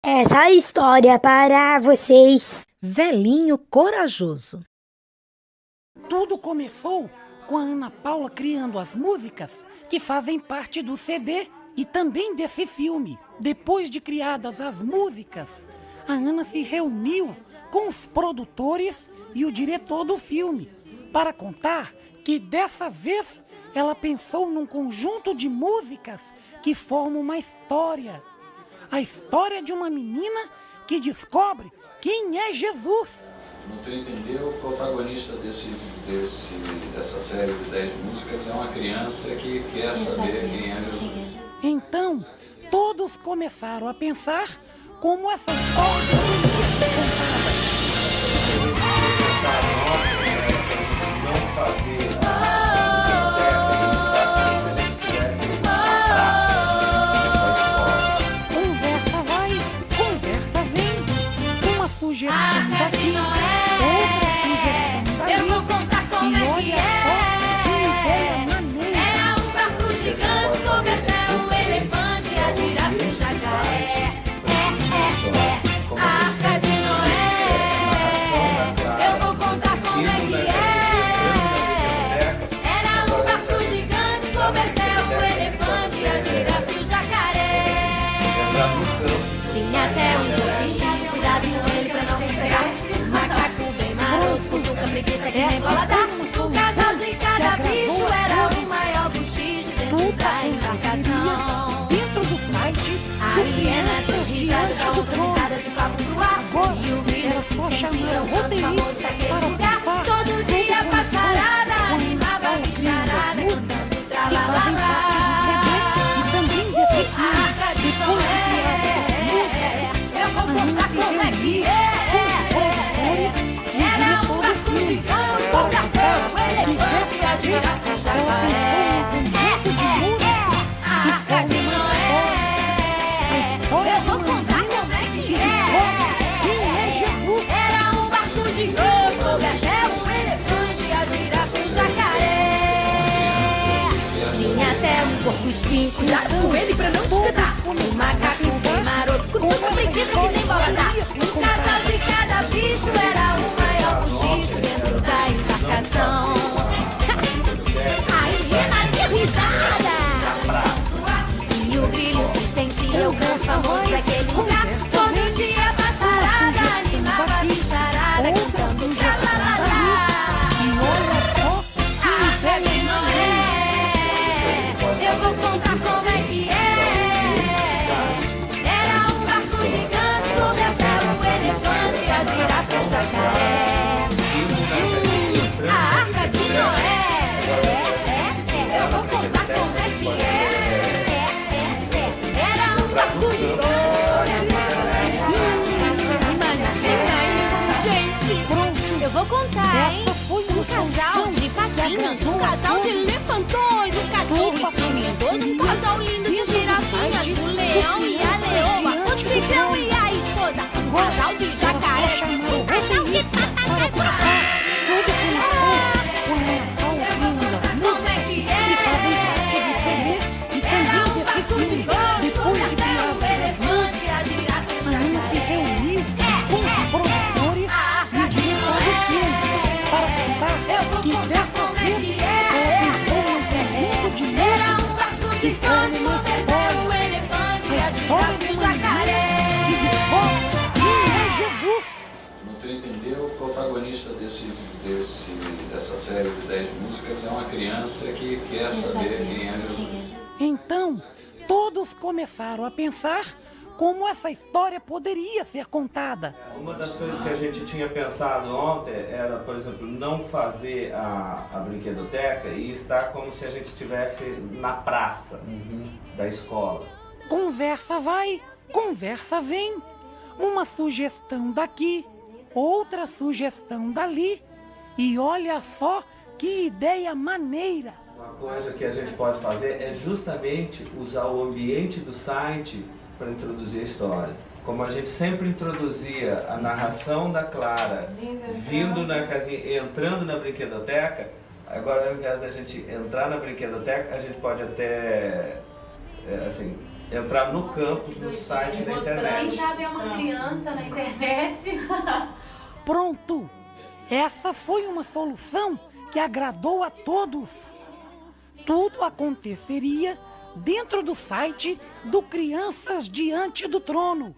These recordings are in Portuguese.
Essa história para vocês. Velhinho Corajoso. Tudo começou com a Ana Paula criando as músicas que fazem parte do CD e também desse filme. Depois de criadas as músicas, a Ana se reuniu com os produtores e o diretor do filme para contar que dessa vez ela pensou num conjunto de músicas que formam uma história. A história de uma menina que descobre quem é Jesus. No teu entender, o protagonista dessa série de 10 músicas é uma criança que quer saber quem é Jesus. Então, todos começaram a pensar como essa história poderia ser contada. Não fazer Conversa vai, conversa vem. Uma sugestão daqui, outra sugestão dali. Eu vou contar como E é olha que só que ideia maneira. Era um barco gigante, cobertel, um elefante, a girafa e o jacaré. A Arca de Noé. Eu vou contar como é que Era um barco gigante, cobertel, um elefante, a girafa e o jacaré. Tinha até um golfinho, cuidado com ele pra não se pegar. Um macaco bem maroto, cutuca preguiça que nem bola dá. O casal de cada bicho era o maior buchicho dentro da embarcação. Dentro do site, A hiena deu risada, dava umas gritadas de papo pro ar. E o grilo se sentia o canto famoso daquele lugar. Todo dia passarada, animava a bicharada, cantando tralalala. e também desse A Arca de Noé. Eu vou contar como é que Era um barco gigante, o capão, o elefante, a girafa e o jacaré. A Arca de Noé. Eu vou contar como é que quem é Jesus. Era um barco gigante, o capão, o elefante, a girafa e o jacaré. Tinha até um porco espinho, cuidado com ele pra não se espetar. Um macaco bem maroto, cutuca preguiça que nem bola dá. Um casal de cada bicho era o maior buchicho dentro da embarcação. A hiena deu risada e o grilo se sentia o canto famoso daquele lugar. Todo dia passarada, animava a bicharada, cantando tralalala. E olha só A Arca de Noé. Eu vou contar como é que Era um barco gigante, cobertel, um elefante, a girafa e o jacaré. A Arca de Noé. Eu vou contar como é que Era um barco gigante. Imagina isso, gente. Eu vou contar, hein? Um casal de patinhos, um casal de elefantões, um cachorro e seus dois, um casal lindo de girafinhas, o leão e a leoa, o tigrão e a esposa, um casal de jacaré, um casal de papagaio. Como é que Era um barco gigante, com o elefante, a girafa e o jacaré. com os produtores A Arca de para Eu vou contar que contar dessa como é vez que ela pensou num conjunto de Era músicas um barco gigante, cobertel, o elefante, a girafa e o jacaré. que descobre quem é Jesus. No teu entender, o protagonista dessa série de 10 músicas é uma criança que quer saber quem é Jesus. Então, todos começaram a pensar como essa história poderia ser contada. Uma das coisas que a gente tinha pensado ontem era, por exemplo, não fazer a brinquedoteca e estar como se a gente estivesse na praça da escola. Conversa vai, conversa vem. Uma sugestão daqui, outra sugestão dali. E olha só que ideia maneira. Uma coisa que a gente pode fazer é justamente usar o ambiente do site para introduzir a história. Como a gente sempre introduzia a narração da Clara vindo na casinha, entrando na brinquedoteca, agora ao invés da gente entrar na brinquedoteca, a gente pode até assim, entrar no campus, no site da Quem internet. sabe é uma criança na internet. Pronto! Essa foi uma solução que agradou a todos. Tudo aconteceria dentro do site do Crianças Diante do Trono.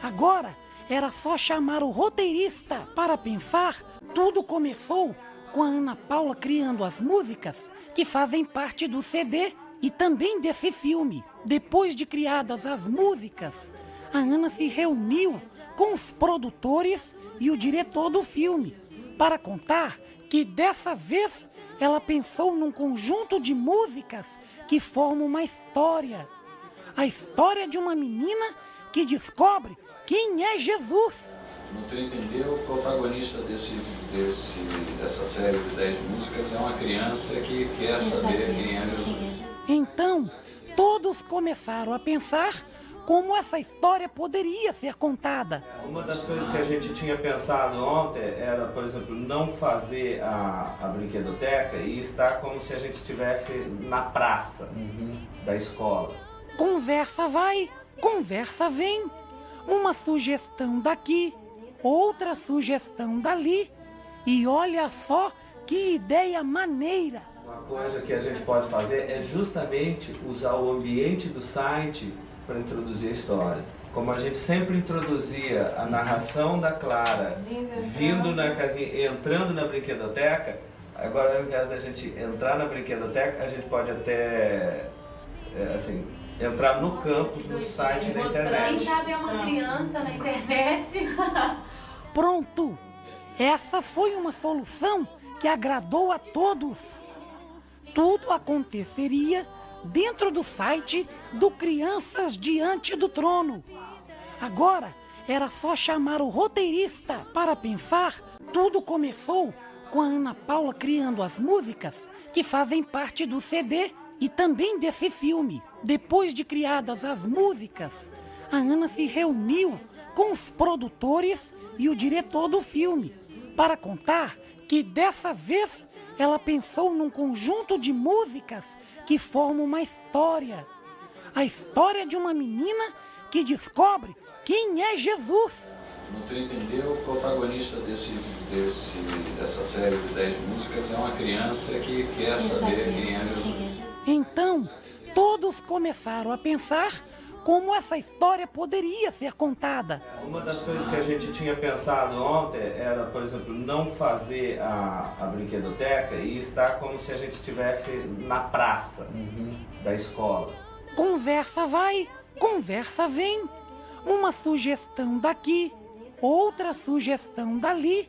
Agora era só chamar o roteirista para pensar. Tudo começou com a Ana Paula criando as músicas que fazem parte do CD e também desse filme. Depois de criadas as músicas, a Ana se reuniu com os produtores e o diretor do filme para contar que dessa vez ela pensou num conjunto de músicas que formam uma história. A história de uma menina que descobre quem é Jesus. No teu entender, o protagonista dessa série de 10 músicas é uma criança que quer saber quem é Jesus. Então, todos começaram a pensar como essa história poderia ser contada. Uma das coisas que a gente tinha pensado ontem era, por exemplo, não fazer a brinquedoteca e estar como se a gente estivesse na praça da escola. Conversa vai, conversa vem. Uma sugestão daqui, outra sugestão dali. E olha só que ideia maneira! Uma coisa que a gente pode fazer é justamente usar o ambiente do site para introduzir a história. Como a gente sempre introduzia a narração da Clara vindo na casinha, entrando na brinquedoteca, agora ao invés da gente entrar na brinquedoteca, a gente pode até entrar no campus, no site da internet. Quem sabe é uma criança na internet. Pronto! Essa foi uma solução que agradou a todos. Tudo aconteceria dentro do site do Crianças Diante do Trono. Agora era só chamar o roteirista para pensar. Tudo começou com a Ana Paula criando as músicas que fazem parte do CD e também desse filme. Depois de criadas as músicas, a Ana se reuniu com os produtores e o diretor do filme para contar que dessa vez ela pensou num conjunto de músicas que formam uma história. A história de uma menina que descobre quem é Jesus. No teu entender, o protagonista dessa série de 10 músicas é uma criança que quer saber quem é Jesus. Então, todos começaram a pensar como essa história poderia ser contada. Uma das coisas que a gente tinha pensado ontem era, por exemplo, não fazer a brinquedoteca e estar como se a gente estivesse na praça da escola. Conversa vai, conversa vem. Uma sugestão daqui, outra sugestão dali.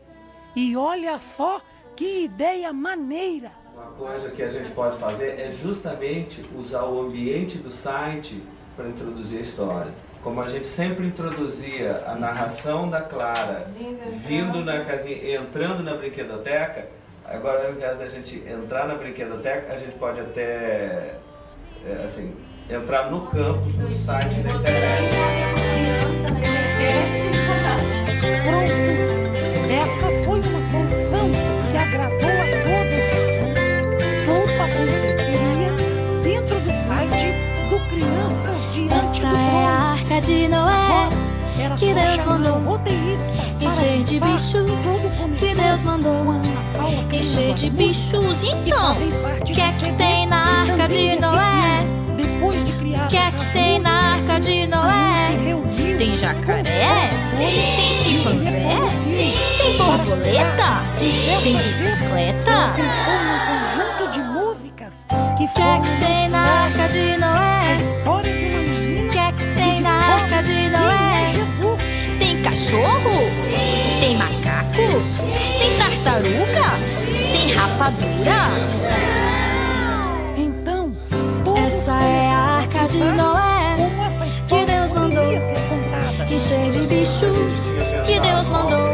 E olha só que ideia maneira! Uma coisa que a gente pode fazer é justamente usar o ambiente do site para introduzir a história. Como a gente sempre introduzia a narração da Clara vindo na casinha, entrando na brinquedoteca, agora ao invés da gente entrar na brinquedoteca, a gente pode até entrar no campus, no site da internet. Pronto! Essa foi uma solução que agradou a todos. Tudo aconteceria dentro do site do Crianças Diante do Essa é a Trono. arca de Noé Era que só Deus chamar mandou o roteirista para encher de pensar. bichos Tudo começou que Deus mandou com a Ana Paula criando encher de as bichos. músicas que Então, fazem parte o do que é que CD tem na e arca também de desse Noé? filme. Depois de criar O que é que tem na arca de Noé? Tem jacaré? Tem chimpanzé? Tem borboleta? Tem bicicleta? Um conjunto de músicas que O que é que tem na arca de a Noé? história de uma menina O que é que tem na arca de quem é Noé? Jesus. Tem cachorro? Tem macaco? Tem tartaruga? Tem rapadura? Então, todos Essa é a arca de Noé como essa história que Deus mandou poderia ser contada. encher de bichos que Deus mandou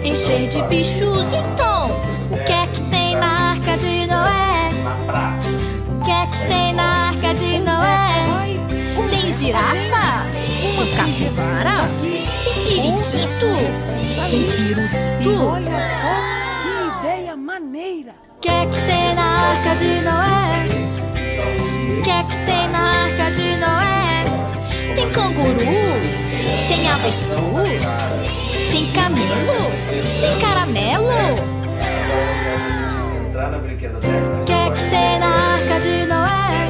encher de bichos. Então, o que é que tem na arca de Noé? Na praça. O que é que tem na arca de Noé? Tem girafa? Tem capivara? Tem periquito? Tem E pirutu? olha só que ideia maneira. O que é que tem na arca de Noé? O que é que tem na arca de Noé? Tem canguru, tem avestruz, tem camelo, tem caramelo. Entrar na brinquedoteca. O que é que tem na Arca de Noé?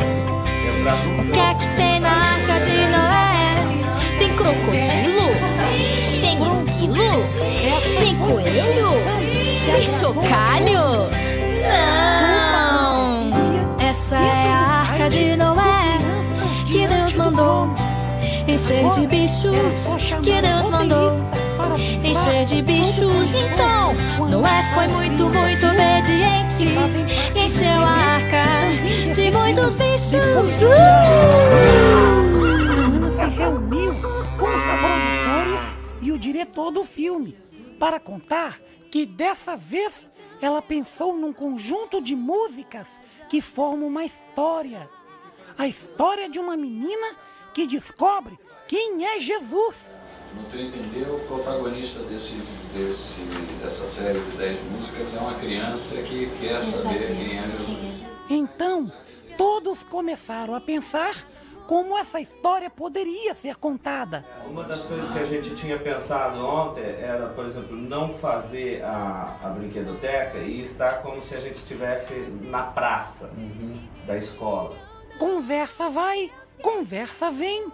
O que é que tem na Arca de Noé? Tem crocodilo, tem esquilo, tem coelho, tem chocalho. Não! Essa é a Arca de Noé que Deus mandou encher de bichos, que Deus mandou encher de bichos. Então, Noé foi muito obediente, encheu a arca de muitos bichos. Se reuniu com os produtores e o diretor do filme para contar que dessa vez ela pensou num conjunto de músicas que formam uma história. A história de uma menina que descobre quem é Jesus. No teu entender, o protagonista dessa série de 10 músicas é uma criança que quer saber quem é Jesus. Então, todos começaram a pensar como essa história poderia ser contada. Uma das coisas que a gente tinha pensado ontem era, por exemplo, não fazer a brinquedoteca e estar como se a gente estivesse na praça da escola. Conversa vai, conversa vem.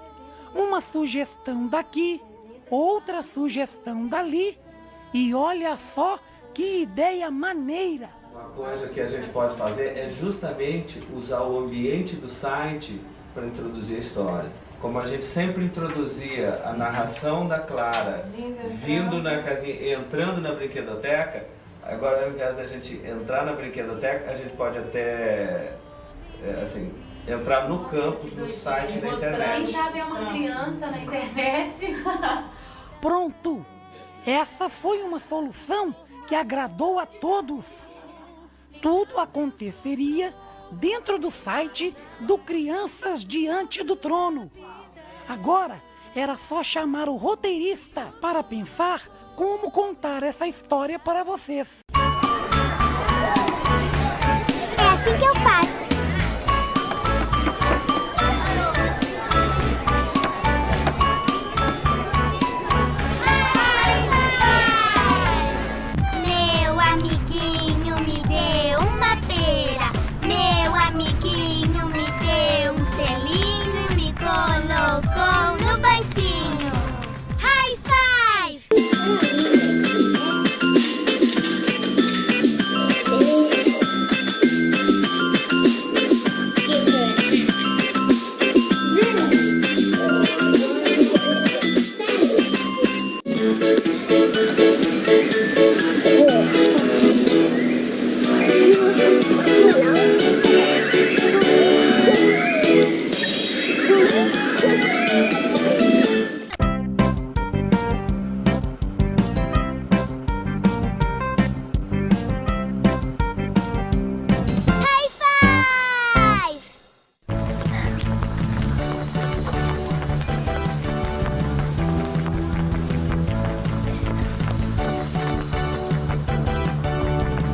Uma sugestão daqui, outra sugestão dali. E olha só que ideia maneira! Uma coisa que a gente pode fazer é justamente usar o ambiente do site para introduzir a história. Como a gente sempre introduzia a narração da Clara vindo na casinha, entrando na brinquedoteca, agora ao invés da gente entrar na brinquedoteca, a gente pode até, assim, entrar no campus, no site da internet. Quem sabe é uma criança na internet. Pronto! Essa foi uma solução que agradou a todos. Tudo aconteceria dentro do site do Crianças Diante do Trono. Agora era só chamar o roteirista para pensar como contar essa história para vocês. É assim que eu faço. Meu amiguinho me deu uma pera. Meu amiguinho me deu um selinho e me colocou no banquinho. High five! High five!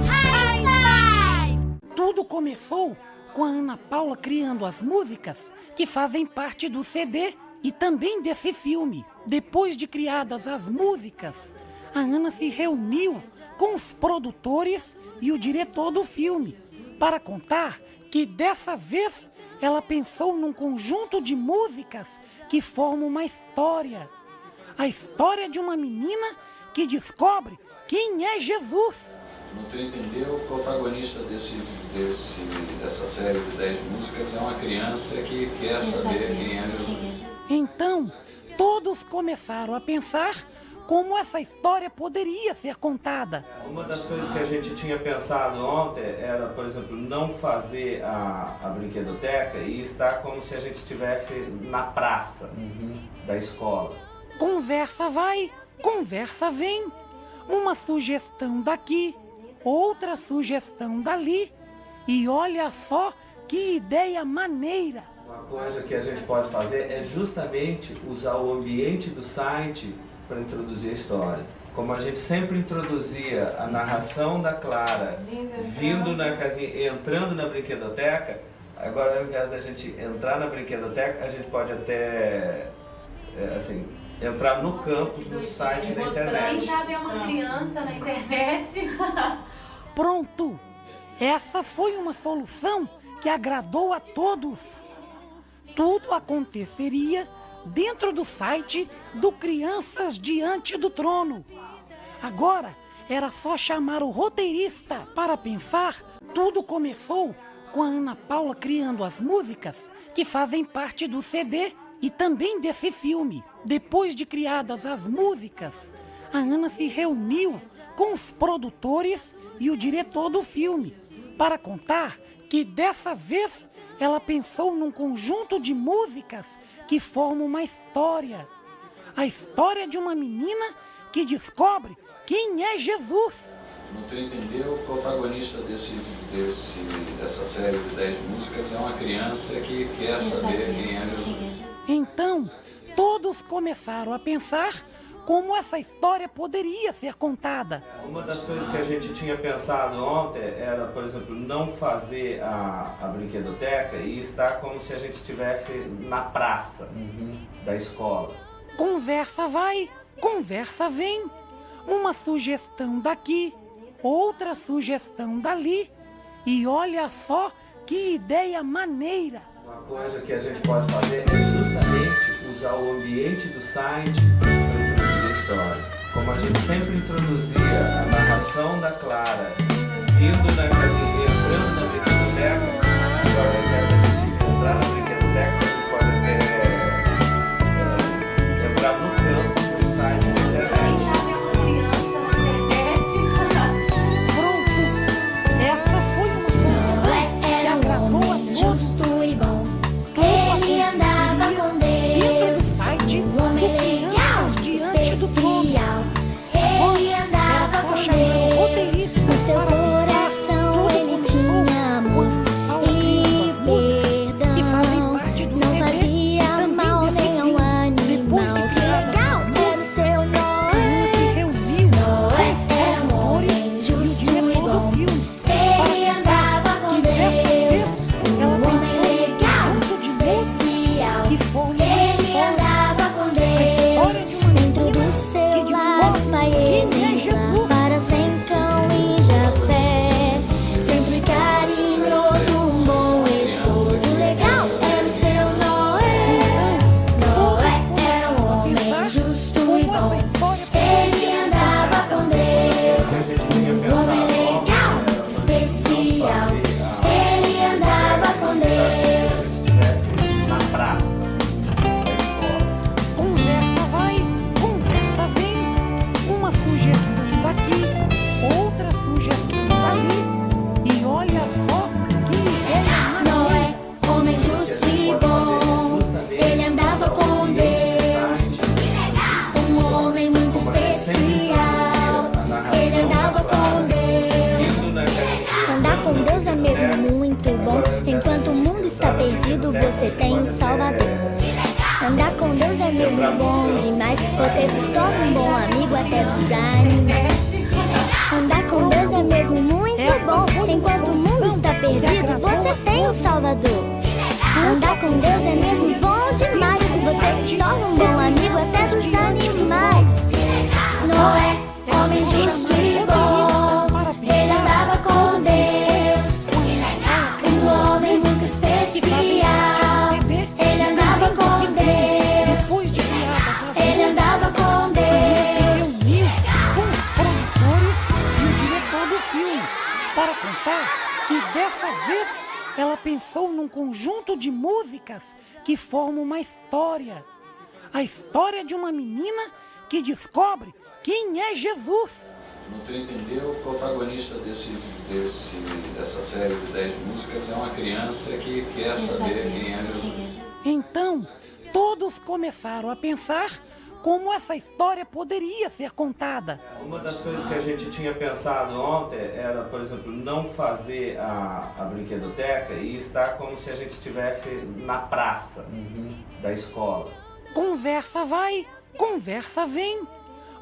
High five! Tudo começou com a Ana Paula criando as músicas que fazem parte do CD e também desse filme. Depois de criadas as músicas, a Ana se reuniu com os produtores e o diretor do filme para contar que dessa vez ela pensou num conjunto de músicas que formam uma história. A história de uma menina que descobre quem é Jesus. No teu entender, o protagonista dessa série de 10 músicas é uma criança que quer saber quem é Jesus. Então, todos começaram a pensar como essa história poderia ser contada. Uma das coisas que a gente tinha pensado ontem era, por exemplo, não fazer a brinquedoteca e estar como se a gente estivesse na praça da escola. Conversa vai, conversa vem. Uma sugestão daqui, outra sugestão dali. E olha só que ideia maneira! Uma coisa que a gente pode fazer é justamente usar o ambiente do site para introduzir a história. Como a gente sempre introduzia a narração da Clara vindo na casinha, entrando na brinquedoteca, agora ao invés da gente entrar na brinquedoteca, a gente pode até, entrar no campus, no site da Quem internet. sabe é uma criança na internet. Pronto! Essa foi uma solução que agradou a todos. Tudo aconteceria dentro do site do Crianças Diante do Trono. Agora era só chamar o roteirista para pensar. Tudo começou com a Ana Paula criando as músicas que fazem parte do CD e também desse filme. Depois de criadas as músicas, a Ana se reuniu com os produtores e o diretor do filme para contar que dessa vez ela pensou num conjunto de músicas que formam uma história. A história de uma menina que descobre quem é Jesus. No teu entender, o protagonista dessa série de 10 músicas é uma criança que quer saber quem é Jesus. Então, todos começaram a pensar como essa história poderia ser contada. Uma das coisas que a gente tinha pensado ontem era, por exemplo, não fazer a brinquedoteca e estar como se a gente estivesse na praça da escola. Conversa vai, conversa vem. Uma sugestão daqui, outra sugestão dali. E olha só que ideia maneira! Uma coisa que a gente pode fazer é justamente usar o ambiente do site para introduzir a história. Como a gente sempre introduzia a narração da Clara entrando na brinquedoteca, agora eu quero a gente entrar na brinquedoteca, a gente pode entrar no campo do site da internet. Pronto! Essa foi uma solução que agradou a todos. Justo e bom, ele andava com Dentro Deus. do site Um do homem legal, Crianças Diante do Trono. especial. Ele andava Era só com chamar o Deus. roteirista No seu para pensar. coração Tudo ele começou tinha amor com a e músicas que fazem perdão. parte do Não CD fazia e também mal desse nem filme. ao Depois animal. de Que criada legal, era o seu a Ana se Noé. reuniu Noé com os era um homem produtores e o justo e diretor do bom. filme. Ele andava com Deus. Ela Um homem pensou num legal, conjunto de músicas especial. que formam uma Ele história. andava com A história Deus. de uma Dentro menina do que seu lar, descobre pai quem é exemplar, Jesus. para sem cão e Jafé, sempre carinhoso, um bom esposo legal, era o seu Noé. Noé era um homem justo e bom. Ele andava com Deus. Um homem legal, especial. Ele andava com Deus. Estivesse na praça da escola. Conversa vai, conversa vem. Uma sugestão daqui, outra sugestão dali. E olha só que ideia Noé, homem justo e bom, ele andava com Deus. Um homem muito especial, ele andava com Deus. Andar com Deus é mesmo muito bom. Enquanto o mundo está perdido, você tem um Salvador. Andar com Deus é mesmo bom demais. Você se torna um bom amigo até dos animais. Andar com Deus é mesmo muito bom. Enquanto o mundo está perdido, você tem um Salvador. Andar com Deus é mesmo bom demais. Você se torna um bom amigo até dos animais. Noé, homem justo e bom. Ele andava com Deus. Um homem muito especial. Ele andava com Deus. depois de criadas as Ele andava com Deus. reuniu com os produtores e o diretor do filme para contar que dessa vez ela pensou num conjunto de músicas que formam uma história. A história de uma menina que descobre quem é Jesus. No teu entender, o protagonista dessa série de 10 músicas é uma criança que quer saber quem é Jesus. Então, todos começaram a pensar como essa história poderia ser contada. Uma das coisas que a gente tinha pensado ontem era, por exemplo, não fazer a brinquedoteca e estar como se a gente estivesse na praça da escola. Conversa vai, conversa vem.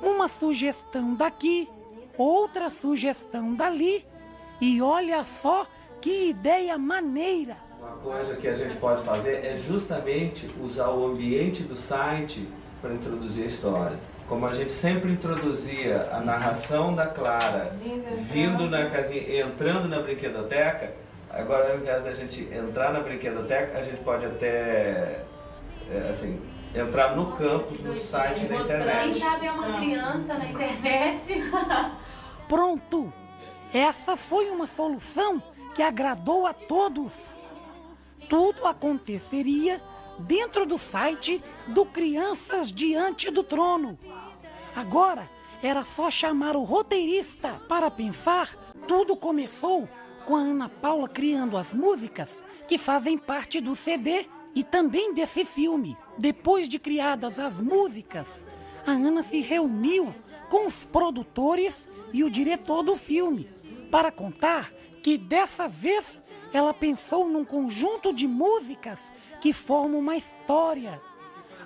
Uma sugestão daqui, outra sugestão dali. E olha só que ideia maneira! Uma coisa que a gente pode fazer é justamente usar o ambiente do site para introduzir a história. Como a gente sempre introduzia a narração da Clara vindo na casinha, entrando na brinquedoteca, agora ao invés da gente entrar na brinquedoteca, a gente pode até, assim, entrar no campus, no site da internet. Quem sabe é uma criança na internet. Pronto! Essa foi uma solução que agradou a todos. Tudo aconteceria dentro do site do Crianças Diante do Trono. Agora era só chamar o roteirista para pensar. Tudo começou com a Ana Paula criando as músicas que fazem parte do CD e também desse filme. Depois de criadas as músicas, a Ana se reuniu com os produtores e o diretor do filme para contar que dessa vez ela pensou num conjunto de músicas que formam uma história.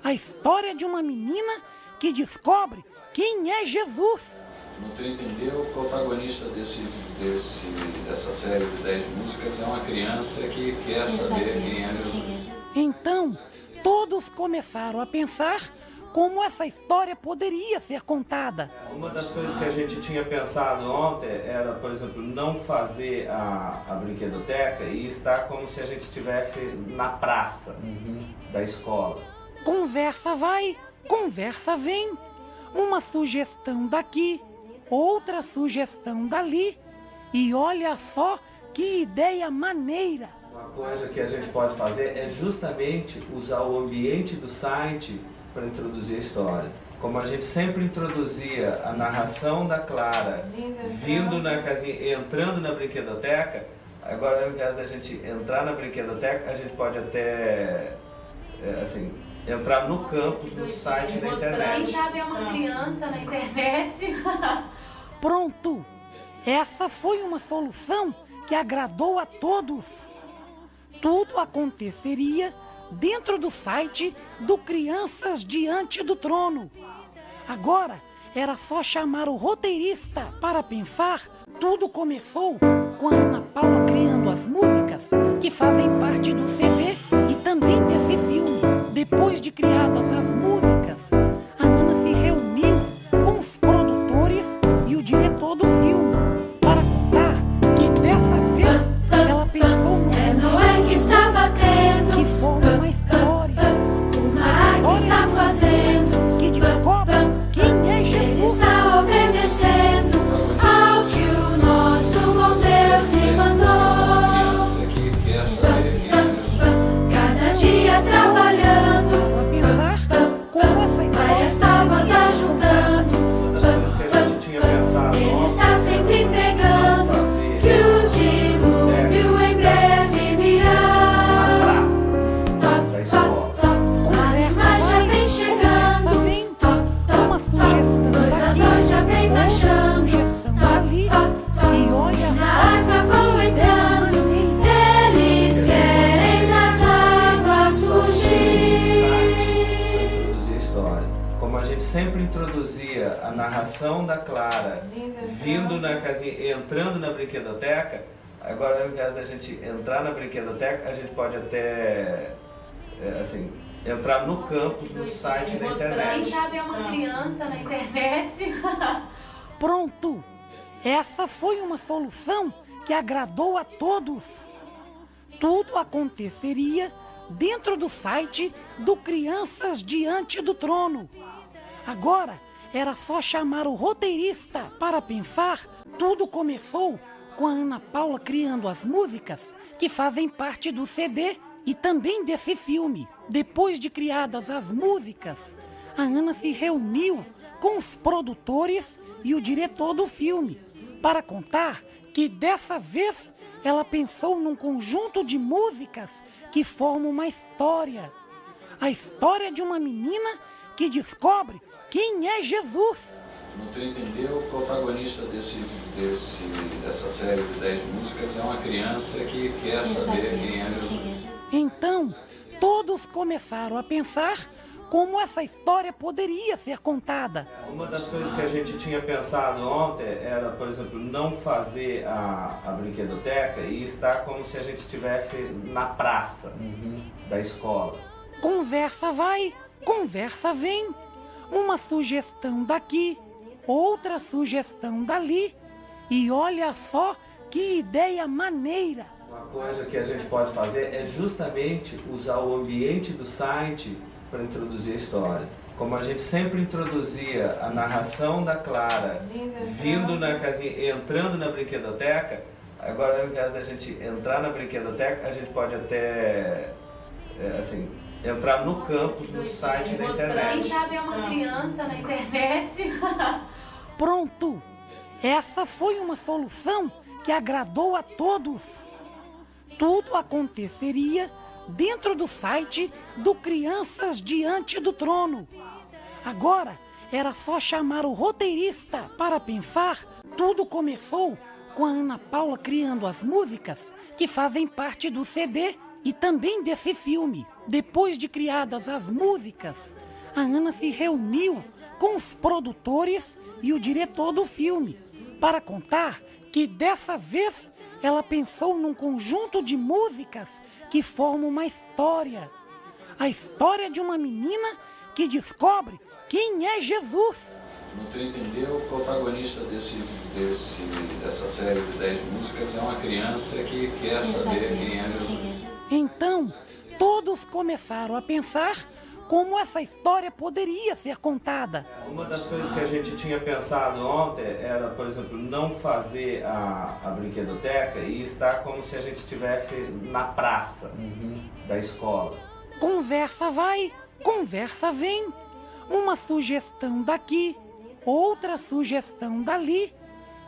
A história de uma menina que descobre quem é Jesus. No teu entender, o protagonista dessa série de 10 músicas é uma criança que quer saber quem é Jesus. Então, todos começaram a pensar como essa história poderia ser contada. Uma das coisas que a gente tinha pensado ontem era, por exemplo, não fazer a brinquedoteca e estar como se a gente estivesse na praça da escola. Conversa vai, conversa vem. Uma sugestão daqui, outra sugestão dali. E olha só que ideia maneira! Uma coisa que a gente pode fazer é justamente usar o ambiente do site para introduzir a história. Como a gente sempre introduzia a narração da Clara vindo na casinha, entrando na brinquedoteca, agora ao invés da gente entrar na brinquedoteca, a gente pode até, assim, entrar no campus, no site da internet. Quem sabe é uma criança na internet. Pronto! Essa foi uma solução que agradou a todos. Tudo aconteceria dentro do site do Crianças Diante do Trono. Agora era só chamar o roteirista para pensar. Tudo começou com a Ana Paula criando as músicas que fazem parte do CD e também desse filme. Depois de criadas as músicas, a Ana se reuniu com os produtores e o diretor do filme para contar que dessa vez ela pensou Não é que está batendo, que forma uma história. o mar que está fazendo, Que descobre quem é ele Jesus. está obedecendo ao que o nosso bom Deus lhe mandou. Criança que quer saber quem é Jesus. Cada dia trabalhando, Para pensar como essa vai as história tábuas ajuntando. Uma das coisas que a gente tinha pensado Ele ontem está sempre pregando que o dilúvio em breve virá. da escola. A irmã já vem chegando, uma sugestão coisa daqui, dois já vem baixando. sugestão dali. E olha Na só arca vão entrando, eles querem das águas fugir. Introduzir a história. Como a gente sempre introduzia a narração da Clara vindo na casinha, entrando na brinquedoteca, agora ao invés da gente entrar na brinquedoteca, a gente pode até, assim, entrar no campus, no site da Quem internet. sabe é uma criança na internet. Pronto! Essa foi uma solução que agradou a todos. Tudo aconteceria dentro do site do Crianças Diante do Trono. Agora era só chamar o roteirista para pensar. Tudo começou com a Ana Paula criando as músicas que fazem parte do CD e também desse filme. Depois de criadas as músicas, a Ana se reuniu com os produtores e o diretor do filme para contar que dessa vez ela pensou num conjunto de músicas que formam uma história. A história de uma menina que descobre quem é Jesus. No teu entender, o protagonista dessa série de 10 músicas é uma criança que quer saber quem é Jesus. Então, todos começaram a pensar como essa história poderia ser contada. Uma das coisas que a gente tinha pensado ontem era, por exemplo, não fazer a brinquedoteca e estar como se a gente estivesse na praça da escola. Conversa vai, conversa vem. Uma sugestão daqui, outra sugestão dali. E olha só que ideia maneira! Uma coisa que a gente pode fazer é justamente usar o ambiente do site para introduzir a história. Como a gente sempre introduzia a narração da Clara vindo na casinha, entrando na brinquedoteca, agora ao invés da gente entrar na brinquedoteca, a gente pode até assim, entrar no campus, no site da internet. Quem sabe é uma criança na internet. Pronto! Essa foi uma solução que agradou a todos. Tudo aconteceria dentro do site do Crianças Diante do Trono. Agora era só chamar o roteirista para pensar. Tudo começou com a Ana Paula criando as músicas que fazem parte do CD e também desse filme. Depois de criadas as músicas, a Ana se reuniu com os produtores e o diretor do filme para contar que dessa vez ela pensou num conjunto de músicas que formam uma história. A história de uma menina que descobre quem é Jesus. No teu entender, o protagonista dessa série de 10 músicas é uma criança que quer saber quem é Jesus. Então, todos começaram a pensar como essa história poderia ser contada. Uma das coisas que a gente tinha pensado ontem era, por exemplo, não fazer a brinquedoteca e estar como se a gente estivesse na praça da escola. Conversa vai, conversa vem. Uma sugestão daqui, outra sugestão dali.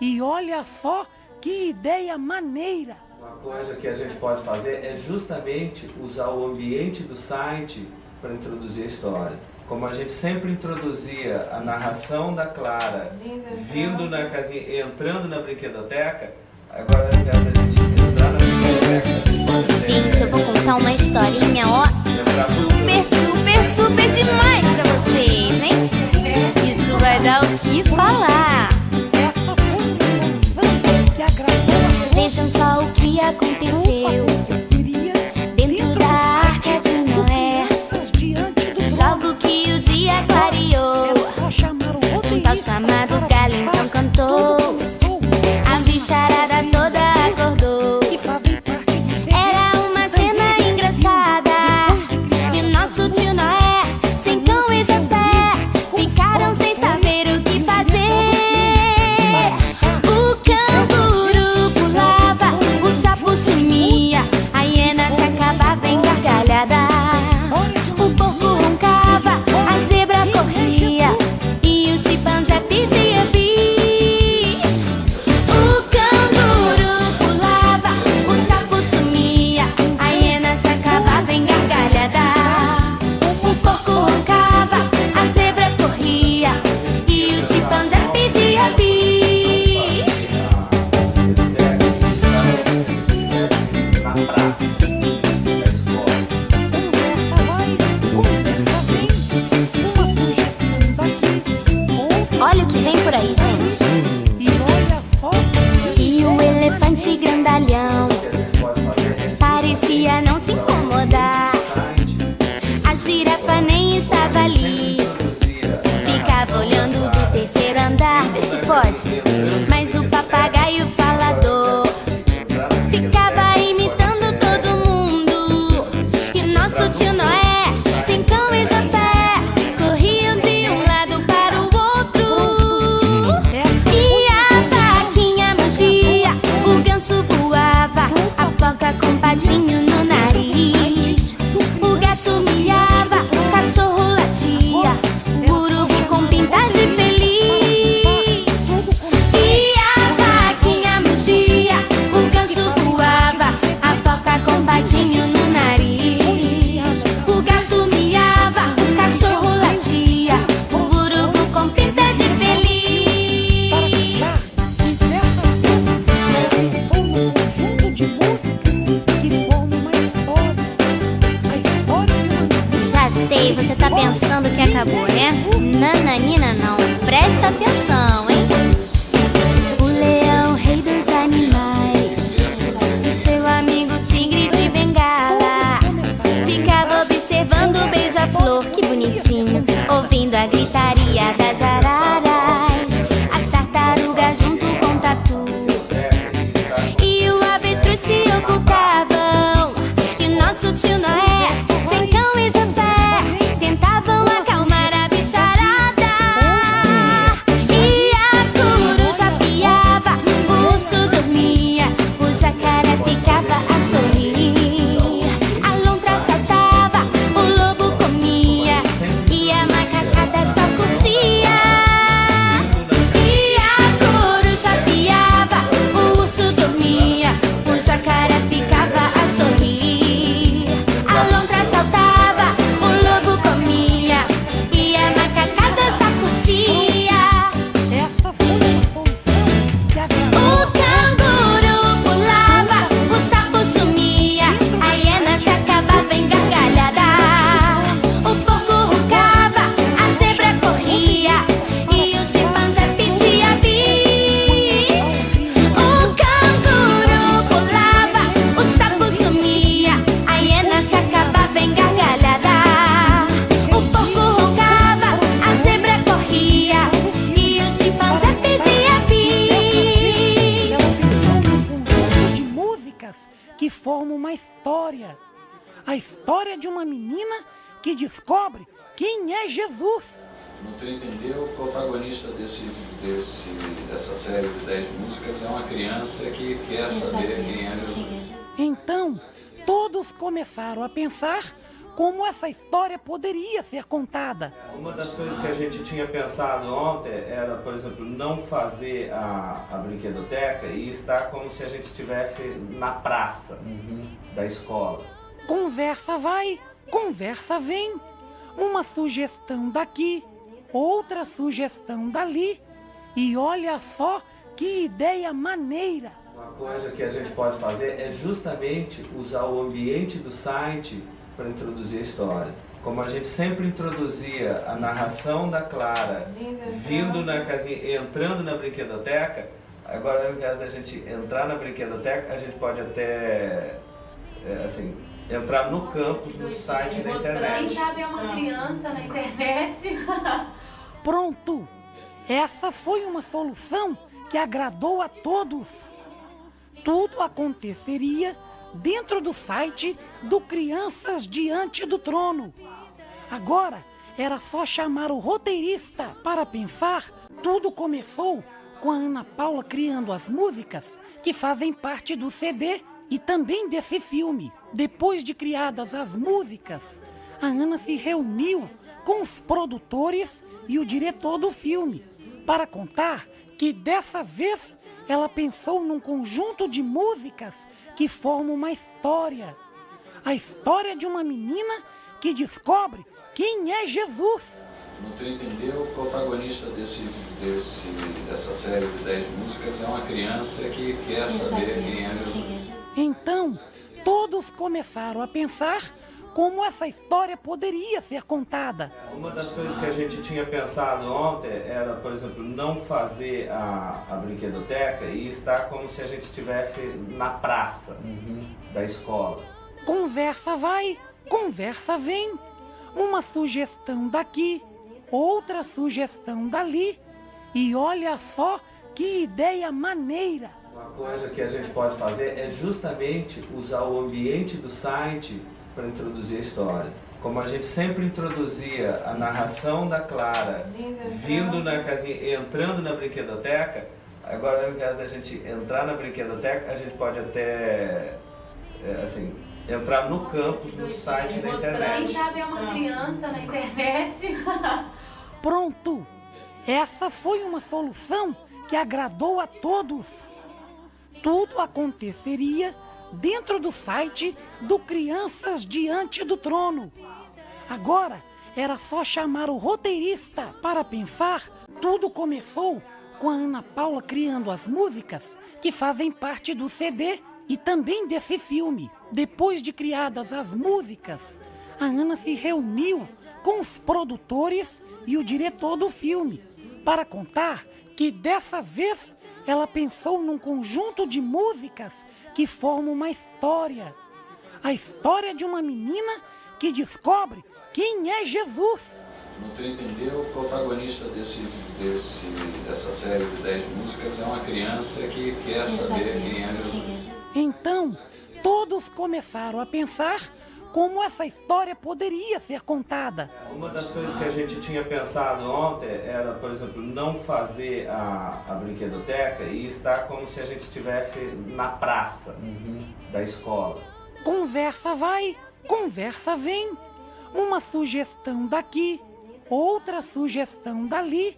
E olha só que ideia maneira! Uma coisa que a gente pode fazer é justamente usar o ambiente do site para introduzir a história. Como a gente sempre introduzia a narração da Clara vindo na casinha, entrando na brinquedoteca, agora ao invés da gente entrar na brinquedoteca... Gente, eu vou contar uma historinha, ó, super demais pra vocês, hein? Isso vai dar o que falar. Essa foi uma solução que agradou a todos. Vejam só o que aconteceu dentro da Arca de Noé. Logo que o dia clareou, um tal chamado Galo então cantou. A bicharada toda acordou. Era uma cena engraçada. E o nosso tio Noé, sem cão e Jafé, ficaram sem saber o que fazer. O canguru pulava, o sapo sumia, a hiena se acabava em gargalhada. O porco roncava, a zebra corria e o chimpanzé pedia bis. O canguru pulava, o sapo sumia, a hiena se acabava em gargalhada. O porco roncava, a zebra corria e o chimpanzé pedia bis. Na praça da escola. Olha o que vem por aí, gente. E olha só, E o elefante grandalhão O que a gente pode fazer é parecia não se incomodar. A girafa nem estava ali, ficava olhando do terceiro andar, vê se pode. Mas o papagaio falador ficava imitando todo mundo. E nosso tio Noé, sem cão e Jafé, corriam de um lado para o outro. forma uma história. A história de uma menina que descobre quem é Jesus. No teu entender, o protagonista dessa série de 10 músicas é uma criança que quer saber quem é Jesus. Então, todos começaram a pensar como essa história poderia ser contada. Uma das coisas que a gente tinha pensado ontem era, por exemplo, não fazer a brinquedoteca e estar como se a gente estivesse na praça da escola. Conversa vai, conversa vem. Uma sugestão daqui, outra sugestão dali. E olha só que ideia maneira! Uma coisa que a gente pode fazer é justamente usar o ambiente do site para introduzir a história. Como a gente sempre introduzia a narração da Clara vindo na casinha, entrando na brinquedoteca, agora ao invés da gente entrar na brinquedoteca, a gente pode até entrar no campus, no site da internet. Quem sabe é uma criança na internet. Pronto! Essa foi uma solução que agradou a todos. Tudo aconteceria dentro do site do Crianças Diante do Trono. Agora era só chamar o roteirista para pensar. Tudo começou com a Ana Paula criando as músicas que fazem parte do CD e também desse filme. Depois de criadas as músicas, a Ana se reuniu com os produtores e o diretor do filme para contar que dessa vez ela pensou num conjunto de músicas que formam uma história. A história de uma menina que descobre quem é Jesus. No teu entender, o protagonista dessa série de 10 músicas é uma criança que quer saber quem é Jesus. Então, todos começaram a pensar como essa história poderia ser contada. Uma das coisas que a gente tinha pensado ontem era, por exemplo, não fazer a brinquedoteca e estar como se a gente estivesse na praça da escola. Conversa vai, conversa vem. Uma sugestão daqui, outra sugestão dali. E olha só que ideia maneira! Uma coisa que a gente pode fazer é justamente usar o ambiente do site para introduzir a história. Como a gente sempre introduzia a narração da Clara vindo na casinha, entrando na brinquedoteca, agora ao invés da gente entrar na brinquedoteca, a gente pode até entrar no campus, no site da internet. Quem sabe é uma criança na internet. Pronto! Essa foi uma solução que agradou a todos. Tudo aconteceria dentro do site do Crianças Diante do Trono. Agora era só chamar o roteirista para pensar. Tudo começou com a Ana Paula criando as músicas que fazem parte do CD e também desse filme. Depois de criadas as músicas, a Ana se reuniu com os produtores e o diretor do filme para contar que dessa vez ela pensou num conjunto de músicas que formam uma história. A história de uma menina que descobre quem é Jesus. No teu entender, o protagonista dessa série de 10 músicas é uma criança que quer saber quem é Jesus. Então, todos começaram a pensar como essa história poderia ser contada. Uma das coisas que a gente tinha pensado ontem era, por exemplo, não fazer a brinquedoteca e estar como se a gente estivesse na praça da escola. Conversa vai, conversa vem. Uma sugestão daqui, outra sugestão dali.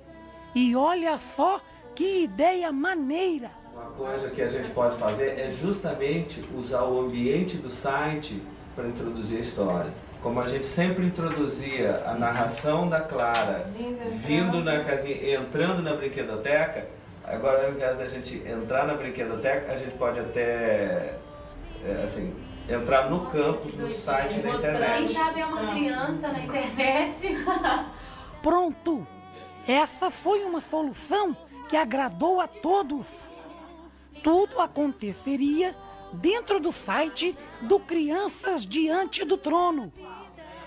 E olha só que ideia maneira! Uma coisa que a gente pode fazer é justamente usar o ambiente do site para introduzir a história. Como a gente sempre introduzia a narração da Clara vindo na casinha, entrando na brinquedoteca, agora ao invés da gente entrar na brinquedoteca, a gente pode até entrar no campus, no site da internet. Quem sabe é uma criança na internet. Pronto! Essa foi uma solução que agradou a todos. Tudo aconteceria dentro do site do Crianças Diante do Trono.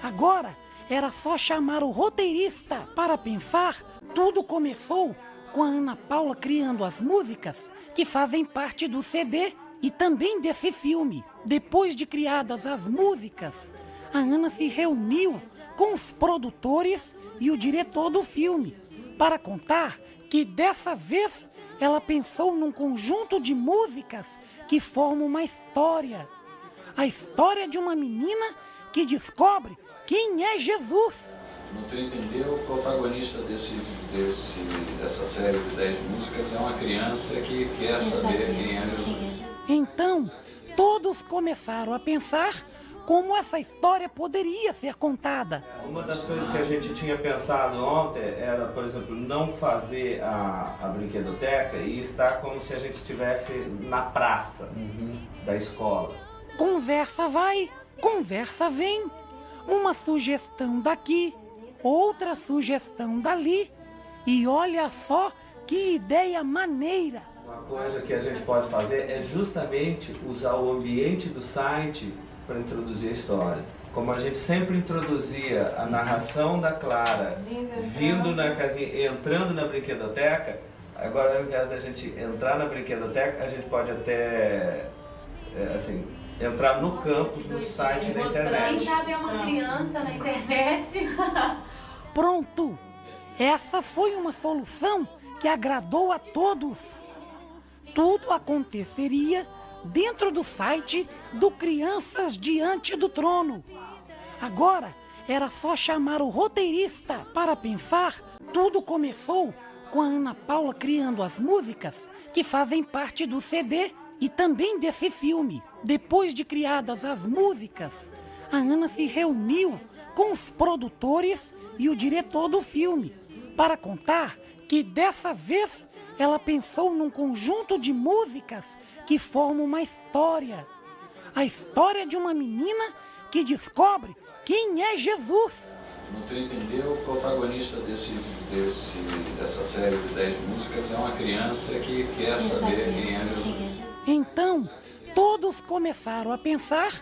Agora era só chamar o roteirista para pensar. Tudo começou com a Ana Paula criando as músicas que fazem parte do CD e também desse filme. Depois de criadas as músicas, a Ana se reuniu com os produtores e o diretor do filme para contar que dessa vez ela pensou num conjunto de músicas que formam uma história. A história de uma menina que descobre quem é Jesus. No teu entender, o protagonista dessa série de 10 músicas é uma criança que quer saber quem é Jesus. Então, todos começaram a pensar como essa história poderia ser contada. Uma das coisas que a gente tinha pensado ontem era, por exemplo, não fazer a brinquedoteca e estar como se a gente estivesse na praça da escola. Conversa vai, conversa vem. Uma sugestão daqui, outra sugestão dali. E olha só que ideia maneira! Uma coisa que a gente pode fazer é justamente usar o ambiente do site para introduzir a história. Como a gente sempre introduzia a narração da Clara vindo na casinha, entrando na brinquedoteca, agora ao invés da gente entrar na brinquedoteca, a gente pode até entrar no campus, no site da internet. Quem sabe é uma criança na internet. Pronto! Essa foi uma solução que agradou a todos. Tudo aconteceria dentro do site do Crianças Diante do Trono. Agora era só chamar o roteirista para pensar. Tudo começou com a Ana Paula criando as músicas que fazem parte do CD e também desse filme. Depois de criadas as músicas, a Ana se reuniu com os produtores e o diretor do filme para contar que dessa vez ela pensou num conjunto de músicas que formam uma história. A história de uma menina que descobre quem é Jesus. No teu entender, o protagonista dessa série de 10 músicas é uma criança que quer saber quem é Jesus. Então, todos começaram a pensar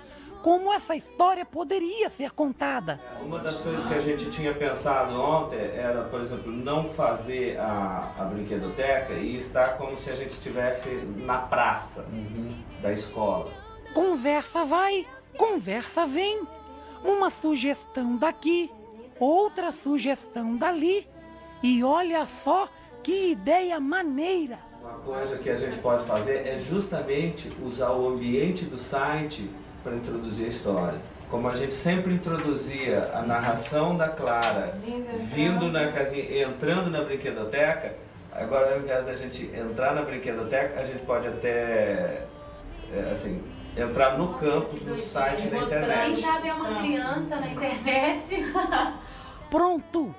como essa história poderia ser contada. Uma das coisas que a gente tinha pensado ontem era, por exemplo, não fazer a brinquedoteca e estar como se a gente estivesse na praça da escola. Conversa vai, conversa vem. Uma sugestão daqui, outra sugestão dali. E olha só que ideia maneira! Uma coisa que a gente pode fazer é justamente usar o ambiente do site para introduzir a história. Como a gente sempre introduzia a narração da Clara vindo na casinha, entrando na brinquedoteca, agora ao invés da gente entrar na brinquedoteca, a gente pode até entrar no campus, no site da internet. Quem sabe é uma criança na internet. Pronto!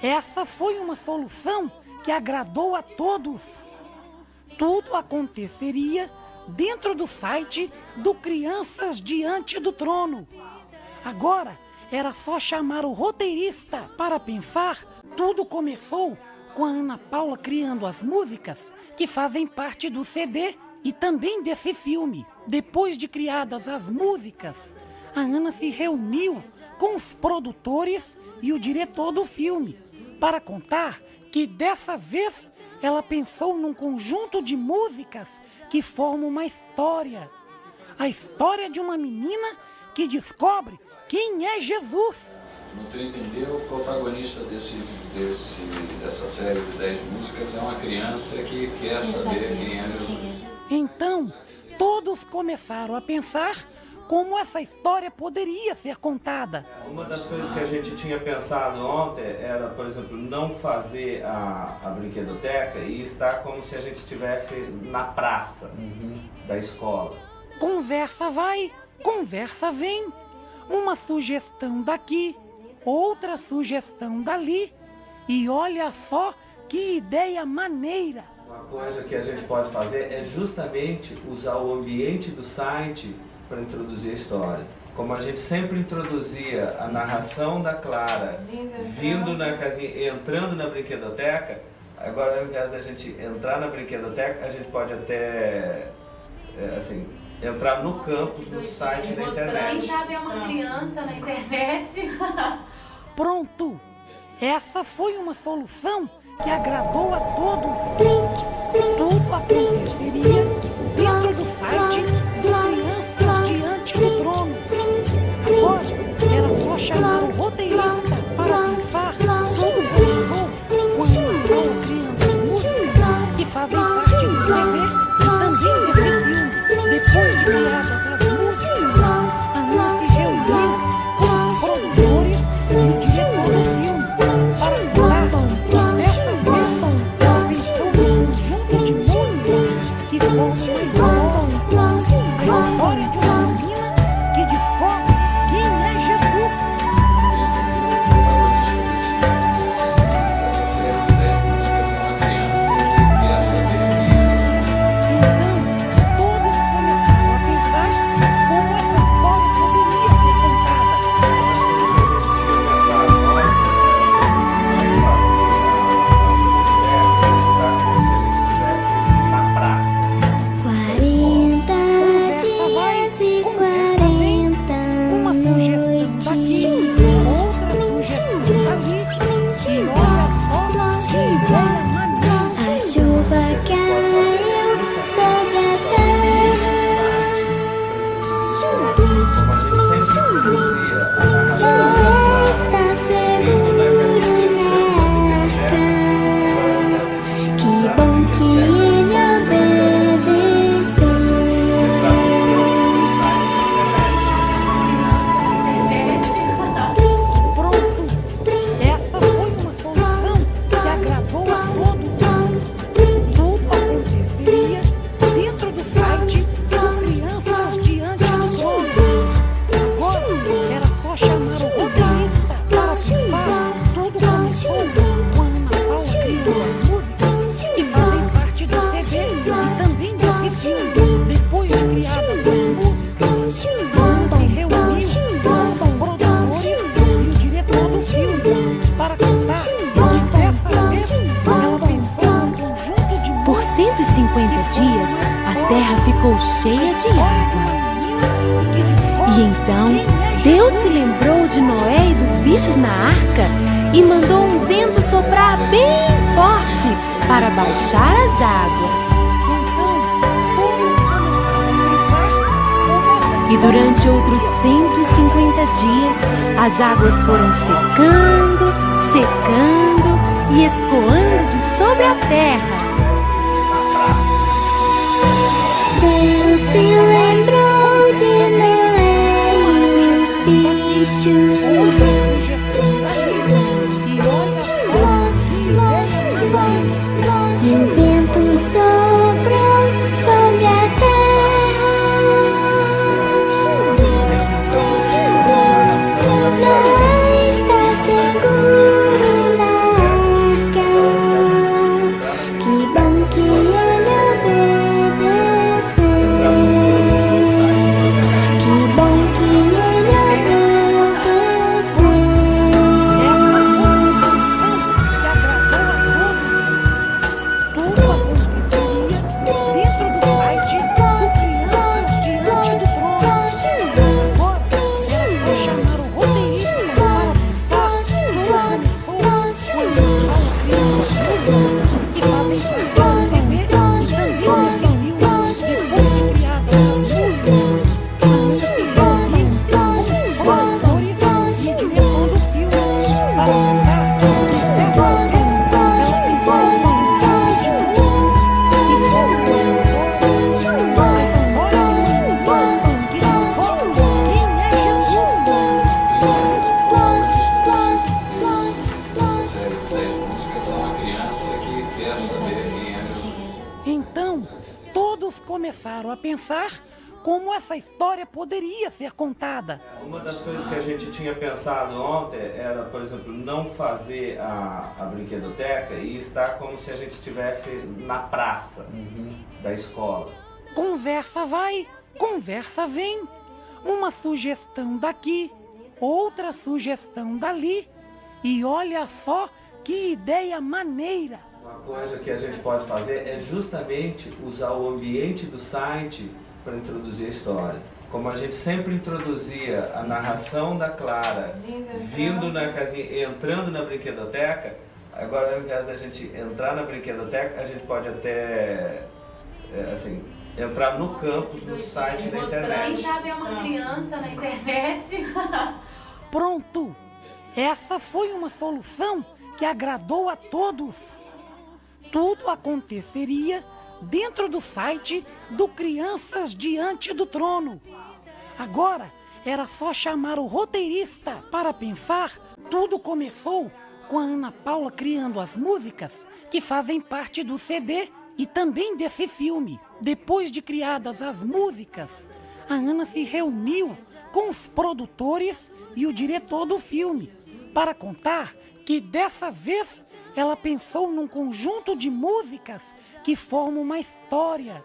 Essa foi uma solução que agradou a todos. Tudo aconteceria dentro do site do Crianças Diante do Trono. Agora era só chamar o roteirista para pensar. Tudo começou com a Ana Paula criando as músicas que fazem parte do CD e também desse filme. Depois de criadas as músicas, a Ana se reuniu com os produtores e o diretor do filme para contar que dessa vez ela pensou num conjunto de músicas que formam uma história. A história de uma menina que descobre quem é Jesus. No teu entender, o protagonista dessa série de 10 músicas é uma criança que quer saber quem é Jesus. Então, todos começaram a pensar como essa história poderia ser contada. Uma das coisas que a gente tinha pensado ontem era, por exemplo, não fazer a brinquedoteca e estar como se a gente estivesse na praça da escola. Conversa vai, conversa vem. Uma sugestão daqui, outra sugestão dali. E olha só que ideia maneira! Uma coisa que a gente pode fazer é justamente usar o ambiente do site para introduzir a história. Como a gente sempre introduzia a narração da Clara vindo na casinha, entrando na brinquedoteca, agora ao invés da gente entrar na brinquedoteca, a gente pode até entrar no campus, no site da internet. Quem sabe é uma criança na internet. Pronto! Essa foi uma solução que agradou a todos. Tudo aconteceria dentro do site do Crianças Diante de criadas as músicas, a Ana se reuniu com os produtores e o diretor do filme para contar que dessa vez ela pensou num conjunto de músicas que formam a história de uma menina que descobre quem é Jesus. Cheia de água. E então Deus se lembrou de Noé e dos bichos na arca e mandou um vento soprar bem forte para baixar as águas. E durante outros 150 dias as águas foram secando, secando e escoando de sobre a terra. Deus se lembrou de Noé e os bichos. E o vento soprou sobre a terra. Noé está seguro na arca. Que bom que ele obedeceu. Que bom que ele obedeceu. Então, todos começaram a pensar como essa história poderia ser contada. Uma das coisas que a gente tinha pensado ontem era, por exemplo, não fazer a brinquedoteca e estar como se a gente estivesse na praça da escola. Conversa vai, conversa vem. Uma sugestão daqui, outra sugestão dali. E olha só que ideia maneira! Uma coisa que a gente pode fazer é justamente usar o ambiente do site para introduzir a história. Como a gente sempre introduzia a narração da Clara vindo na casinha, entrando na brinquedoteca, agora ao invés da gente entrar na brinquedoteca, a gente pode até assim, entrar no campus, no site da internet. Quem sabe é uma criança na internet. Pronto! Essa foi uma solução que agradou a todos. Tudo aconteceria dentro do site do Crianças Diante do Trono. Agora era só chamar o roteirista para pensar. Tudo começou com a Ana Paula criando as músicas que fazem parte do CD e também desse filme. Depois de criadas as músicas, a Ana se reuniu com os produtores e o diretor do filme para contar que dessa vez ela pensou num conjunto de músicas que formam uma história.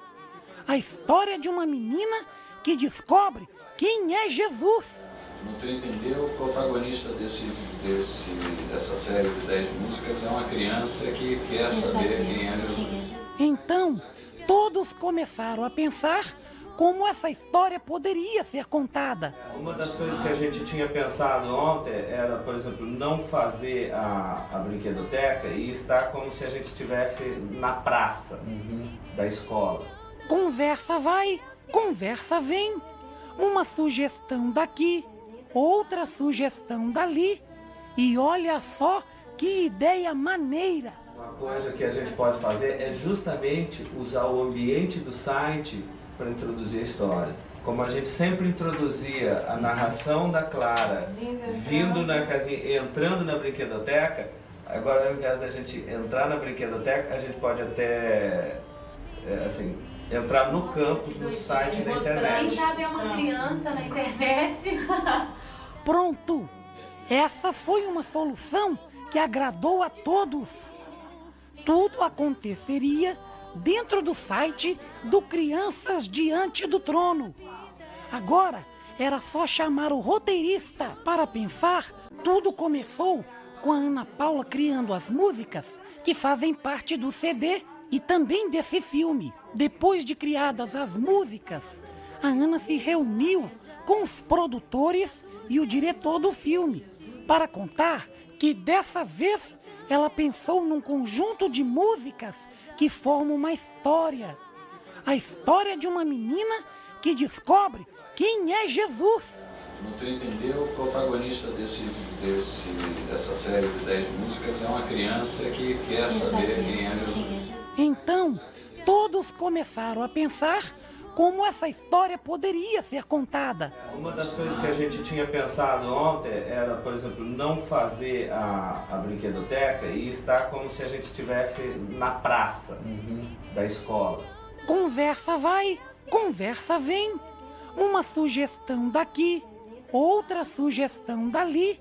A história de uma menina que descobre quem é Jesus. No teu entender, o protagonista dessa série de 10 músicas é uma criança que quer saber quem é Jesus. Então, todos começaram a pensar como essa história poderia ser contada. Uma das coisas que a gente tinha pensado ontem era, por exemplo, não fazer a brinquedoteca e estar como se a gente estivesse na praça da escola. Conversa vai, conversa vem. Uma sugestão daqui, outra sugestão dali. E olha só que ideia maneira! Uma coisa que a gente pode fazer é justamente usar o ambiente do site para introduzir a história. Como a gente sempre introduzia a narração da Clara vindo na casinha, entrando na brinquedoteca, agora ao invés da gente entrar na brinquedoteca, a gente pode até entrar no campus, no site da internet. Quem sabe é uma criança na internet. Pronto! Essa foi uma solução que agradou a todos. Tudo aconteceria dentro do site do Crianças Diante do Trono. Agora era só chamar o roteirista para pensar. Tudo começou com a Ana Paula criando as músicas que fazem parte do CD e também desse filme. Depois de criadas as músicas, a Ana se reuniu com os produtores e o diretor do filme para contar que dessa vez ela pensou num conjunto de músicas que formam uma história. A história de uma menina que descobre quem é Jesus. No teu entender, o protagonista dessa série de 10 músicas é uma criança que quer saber quem é Jesus. Então, todos começaram a pensar como essa história poderia ser contada. Uma das coisas que a gente tinha pensado ontem era, por exemplo, não fazer a brinquedoteca e estar como se a gente estivesse na praça da escola. Conversa vai, conversa vem. Uma sugestão daqui, outra sugestão dali.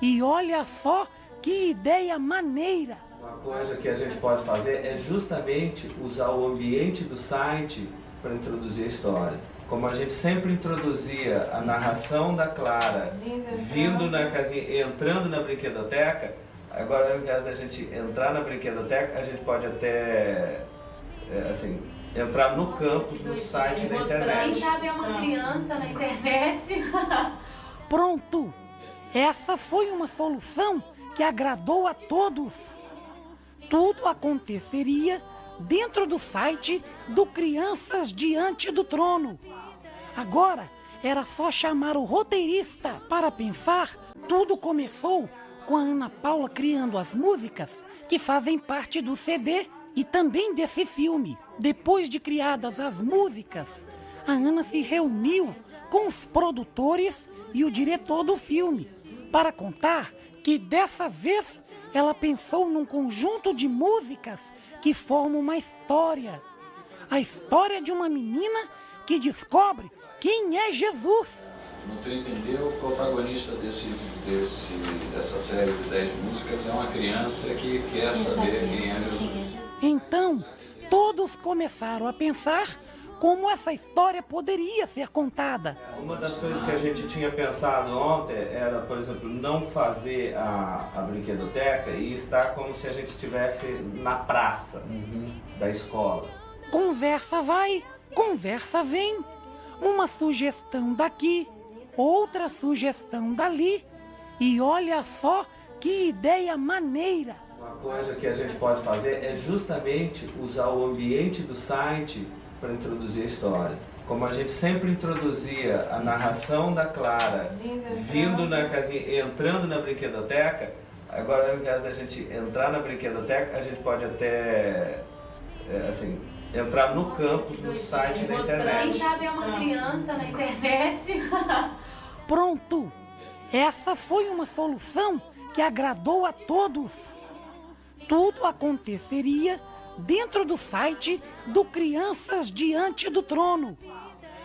E olha só que ideia maneira! Uma coisa que a gente pode fazer é justamente usar o ambiente do site para introduzir a história. Como a gente sempre introduzia a narração da Clara vindo na casinha, entrando na brinquedoteca, agora ao invés da gente entrar na brinquedoteca, a gente pode até entrar no campus, no site da internet. Quem sabe é uma criança na internet. Pronto! Essa foi uma solução que agradou a todos. Tudo aconteceria dentro do site do Crianças Diante do Trono. Agora era só chamar o roteirista para pensar. Tudo começou com a Ana Paula criando as músicas que fazem parte do CD e também desse filme. Depois de criadas as músicas, a Ana se reuniu com os produtores e o diretor do filme para contar que dessa vez ela pensou num conjunto de músicas que formam uma história. A história de uma menina que descobre quem é Jesus. No teu entender, o protagonista dessa série de 10 músicas é uma criança que quer saber quem é Jesus. Então, todos começaram a pensar como essa história poderia ser contada. Uma das coisas que a gente tinha pensado ontem era, por exemplo, não fazer a brinquedoteca e estar como se a gente estivesse na praça da escola. Conversa vai, conversa vem. Uma sugestão daqui, outra sugestão dali. E olha só que ideia maneira! Uma coisa que a gente pode fazer é justamente usar o ambiente do site para introduzir a história. Como a gente sempre introduzia a narração da Clara vindo na casinha, entrando na brinquedoteca, agora ao invés da gente entrar na brinquedoteca, a gente pode até entrar no campus, no site da Quem internet. sabe é uma criança na internet. Pronto! Essa foi uma solução que agradou a todos. Tudo aconteceria dentro do site do Crianças Diante do Trono.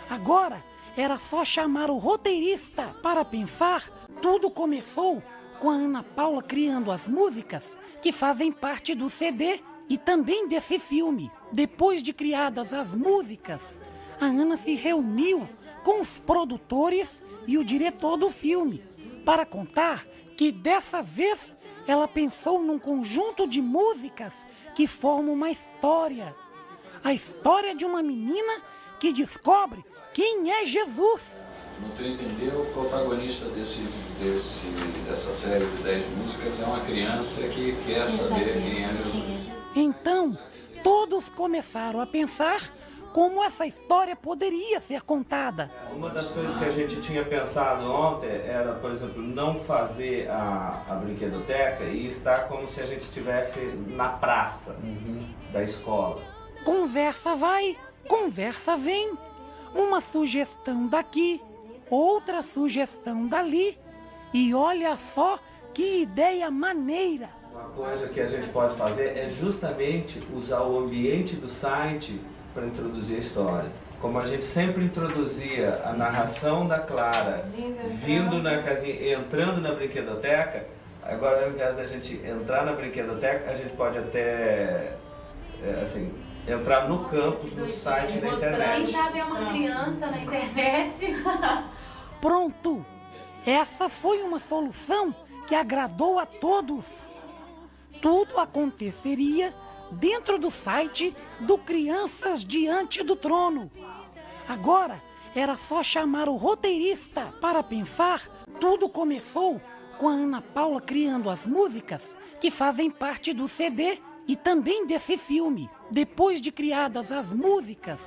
Agora era só chamar o roteirista para pensar. Tudo começou com a Ana Paula criando as músicas que fazem parte do CD e também desse filme. Depois de criadas as músicas, a Ana se reuniu com os produtores e o diretor do filme para contar que dessa vez ela pensou num conjunto de músicas que formam uma história. A história de uma menina que descobre quem é Jesus. No teu entender, o protagonista dessa série de 10 músicas é uma criança que quer saber quem é Jesus. Então, todos começaram a pensar como essa história poderia ser contada. Uma das coisas que a gente tinha pensado ontem era, por exemplo, não fazer a brinquedoteca e estar como se a gente estivesse na praça da escola. Conversa vai, conversa vem. Uma sugestão daqui, outra sugestão dali. E olha só que ideia maneira! Uma coisa que a gente pode fazer é justamente usar o ambiente do site para introduzir a história. Como a gente sempre introduzia a narração da Clara vindo na casinha, entrando na brinquedoteca, agora ao invés da gente entrar na brinquedoteca, a gente pode até entrar no campus, no site da internet. Quem sabe é uma criança na internet. Pronto! Essa foi uma solução que agradou a todos. Tudo aconteceria dentro do site do Crianças Diante do Trono. Agora era só chamar o roteirista para pensar. Tudo começou com a Ana Paula criando as músicas que fazem parte do CD e também desse filme. Depois de criadas as músicas,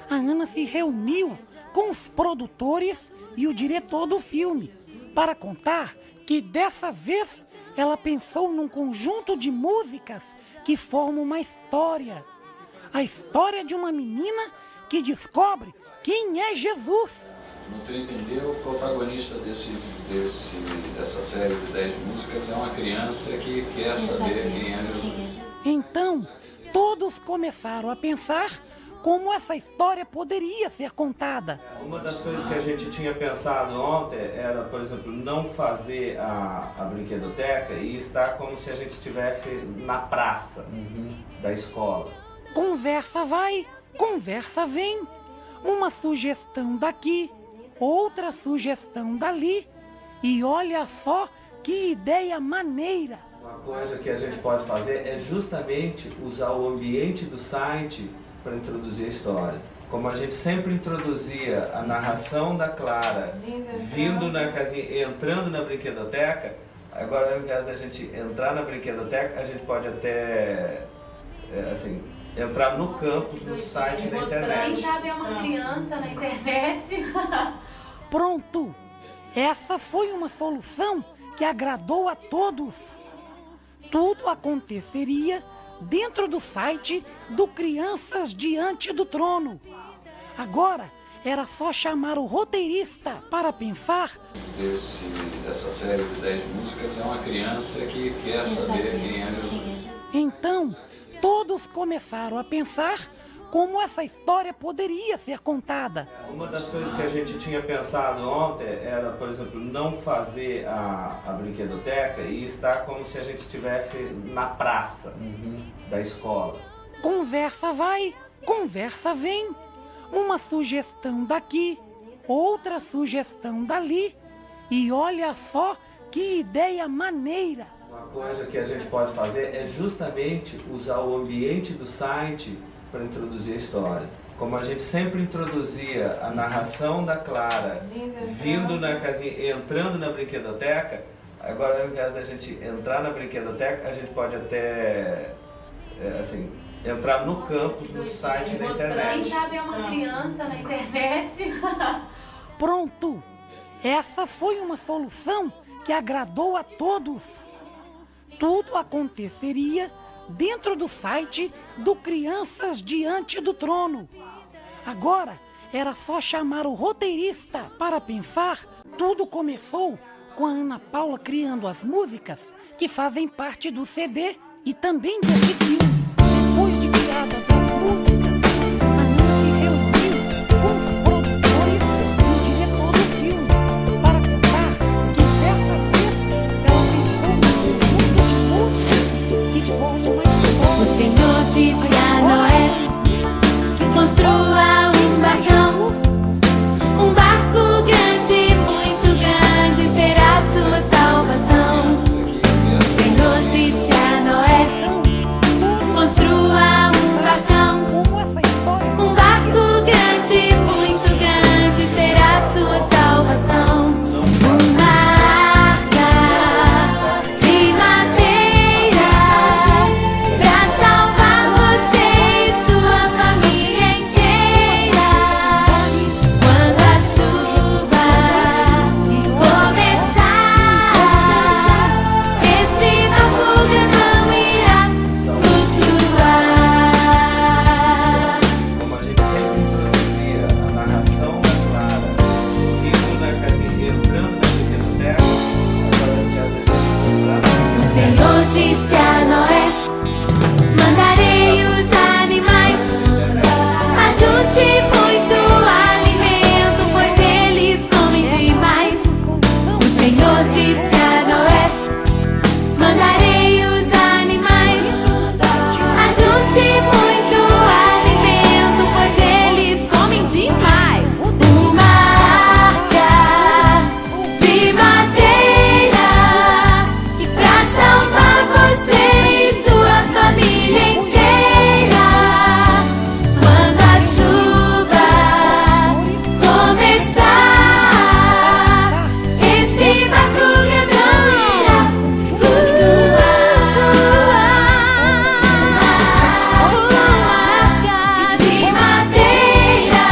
a Ana se reuniu com os produtores e o diretor do filme para contar que dessa vez ela pensou num conjunto de músicas que formam uma história. A história de uma menina que descobre quem é Jesus. No teu entender, o protagonista dessa série de 10 músicas é uma criança que quer saber quem é Jesus. Então, todos começaram a pensar como essa história poderia ser contada. Uma das coisas que a gente tinha pensado ontem era, por exemplo, não fazer a brinquedoteca e estar como se a gente estivesse na praça da escola. Conversa vai, conversa vem. Uma sugestão daqui, outra sugestão dali. E olha só que ideia maneira! Uma coisa que a gente pode fazer é justamente usar o ambiente do site para introduzir a história. Como a gente sempre introduzia a narração da Clara vindo na casinha, entrando na brinquedoteca, agora ao invés da gente entrar na brinquedoteca, a gente pode até entrar no campus, no site da internet. Quem sabe é uma criança na internet. Pronto! Essa foi uma solução que agradou a todos. Tudo aconteceria dentro do site do Crianças Diante do Trono. Agora era só chamar o roteirista para pensar. Dessa série de 10 músicas é uma criança que quer saber quem é Jesus. Então, todos começaram a pensar como essa história poderia ser contada. Uma das coisas que a gente tinha pensado ontem era, por exemplo, não fazer a brinquedoteca e estar como se a gente estivesse na praça da escola. Conversa vai, conversa vem. Uma sugestão daqui, outra sugestão dali. E olha só que ideia maneira! Uma coisa que a gente pode fazer é justamente usar o ambiente do site para introduzir a história. Como a gente sempre introduzia a narração da Clara vindo na casinha, entrando na brinquedoteca, agora ao invés da gente entrar na brinquedoteca, a gente pode até entrar no campus, no site da internet. Quem sabe é uma criança na internet. Pronto! Essa foi uma solução que agradou a todos. Tudo aconteceria dentro do site do Crianças Diante do Trono. Agora era só chamar o roteirista para pensar. Tudo começou com a Ana Paula criando as músicas que fazem parte do CD e também desse filme. Depois de criadas as músicas, a Ana se reuniu com os produtores e o diretor do filme para contar que dessa vez ela pensou num conjunto de músicas que formam uma história. O Senhor disse a Noé que construa um barcão. Um barco grande, muito grande, será a sua salvação. O Senhor disse a Noé: construa um barcão. Um barco grande, muito grande, será a sua salvação. Uma arca de madeira pra salvar você e sua família inteira. Quando a chuva começar, este barco grandão irá flutuar. Como a gente sempre introduzia a narração da Clara, indo na casinha, entrando na biblioteca, agora eu quero O Senhor disse a Noé: mandarei os animais, ajunte muito alimento, pois eles comem demais. O Senhor disse a Noé: mandarei os animais, ajunte muito alimento, pois eles comem demais. Uma arca de madeira pra salvar você e sua família inteira. Quando a chuva começar, este barco grandão irá flutuar. Uma arca de madeira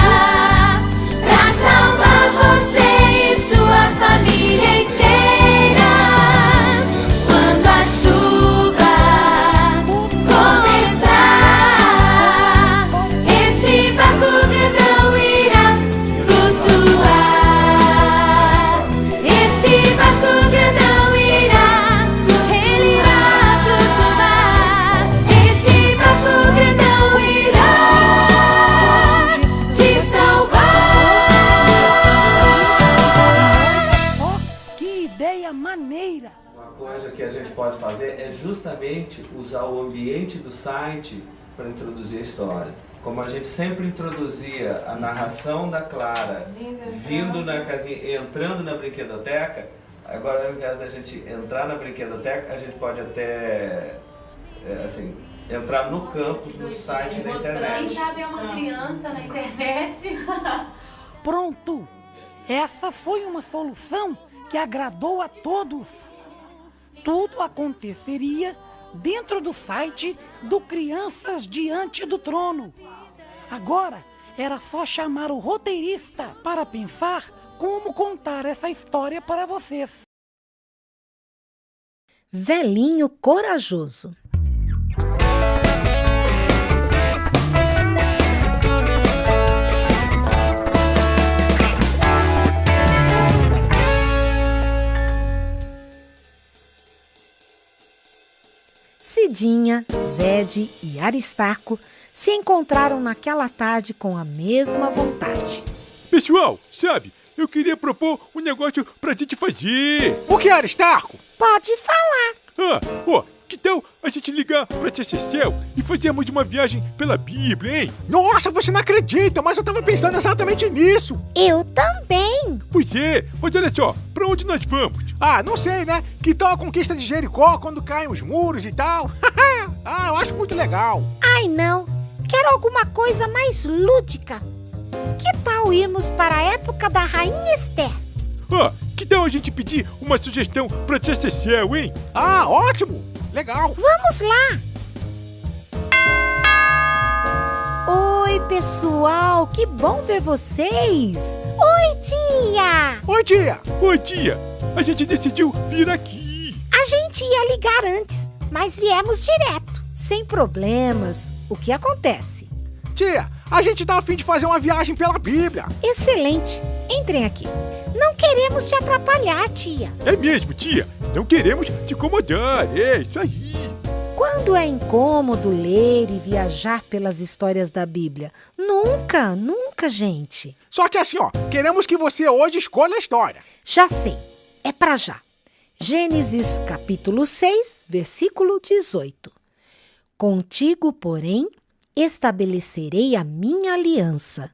pra salvar você e sua família inteira. Quando a chuva começar, este barco grandão irá flutuar. Este barco grandão irá flutuar. Este barco grandão irá te salvar. Só que ideia maneira! Uma coisa que a gente pode fazer é justamente usar o ambiente do site para introduzir a história. Como a gente sempre introduzia a narração da Clara vindo na casinha, entrando na brinquedoteca, agora ao invés da gente entrar na brinquedoteca, a gente pode até assim, entrar no campus, no site da Quem internet. sabe é uma criança na internet. Pronto! Essa foi uma solução que agradou a todos. Tudo aconteceria dentro do site do Crianças Diante do Trono. Agora era só chamar o roteirista para pensar como contar essa história para vocês. Velhinho Corajoso. Cidinha, Zede e Aristarco se encontraram naquela tarde com a mesma vontade. Pessoal, sabe, eu queria propor um negócio pra gente fazer. O que, Aristarco? Pode falar. Que tal a gente ligar pra tia Cecel e fazermos uma viagem pela Bíblia, hein? Nossa, você não acredita, mas eu tava pensando exatamente nisso. Eu também. Pois é, mas olha só, pra onde nós vamos? Ah, não sei, né? Que tal a conquista de Jericó quando caem os muros e tal? Eu acho muito legal. Ai, não. Quero alguma coisa mais lúdica. Que tal irmos para a época da Rainha Esther? Que tal a gente pedir uma sugestão pra tia Cecel, hein? Ótimo! Legal! Vamos lá! Oi, pessoal! Que bom ver vocês! Oi, tia! Oi, tia! Oi, tia! A gente decidiu vir aqui. A gente ia ligar antes, mas viemos direto. sem problemas. O que acontece? Tia, a gente tá a fim de fazer uma viagem pela Bíblia. Excelente. Entrem aqui. Não queremos te atrapalhar, tia. É mesmo, tia. Não queremos te incomodar. É isso aí. Quando é incômodo ler e viajar pelas histórias da Bíblia? Nunca, nunca, gente. Só que assim, queremos que você hoje escolha a história. Já sei. É pra já. Gênesis capítulo 6, versículo 18. Contigo, porém, estabelecerei a minha aliança.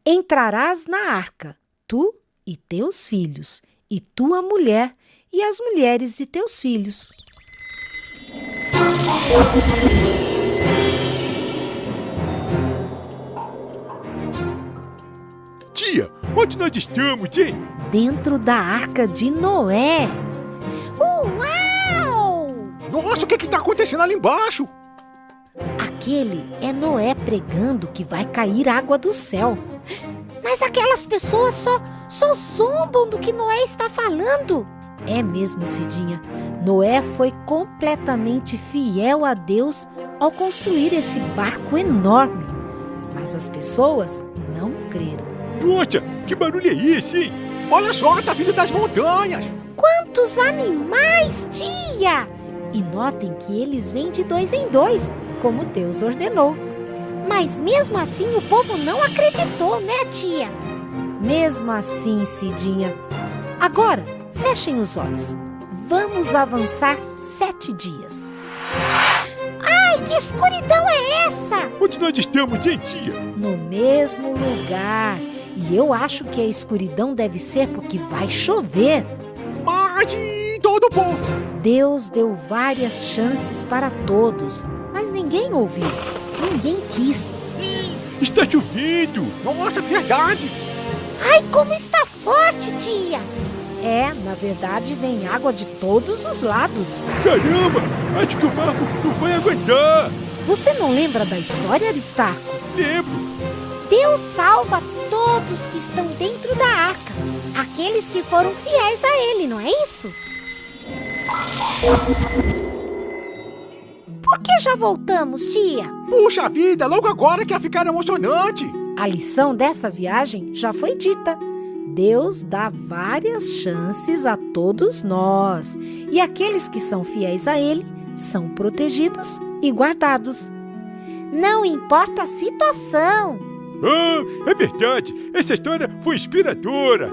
Entrarás na arca, tu e teus filhos, e tua mulher e as mulheres de teus filhos. Tia, onde nós estamos, hein? Dentro da arca de Noé. Uau! Nossa, o que tá acontecendo ali embaixo? Aquele é Noé pregando que vai cair água do céu. Mas aquelas pessoas só zombam do que Noé está falando. É mesmo, Cidinha. Noé foi completamente fiel a Deus ao construir esse barco enorme. Mas as pessoas não creram. Nossa, que barulho é esse, hein? Olha só, tá vindo das montanhas. Quantos animais, tia! E notem que eles vêm de 2 em 2, como Deus ordenou. Mas mesmo assim o povo não acreditou, né, tia? Mesmo assim, Cidinha. Agora, fechem os olhos. Vamos avançar 7 dias. Ai, que escuridão é essa? Onde nós estamos, hein, tia? No mesmo lugar. E eu acho que a escuridão deve ser porque vai chover. Mate todo o povo! Deus deu várias chances para todos, mas ninguém ouviu. Ninguém quis. Está chovendo! Nossa, verdade! Ai, como está forte, tia! É, na verdade, vem água de todos os lados. Caramba! Acho que o barco não vai aguentar! Você não lembra da história, Aristarco? Lembro! Deus salva todos que estão dentro da arca. Aqueles que foram fiéis a Ele, não é isso? Por que já voltamos, tia? Puxa vida, logo agora que ia ficar emocionante. A lição dessa viagem já foi dita. Deus dá várias chances a todos nós. E aqueles que são fiéis a Ele são protegidos e guardados. Não importa a situação. Ah, é verdade. Essa história foi inspiradora.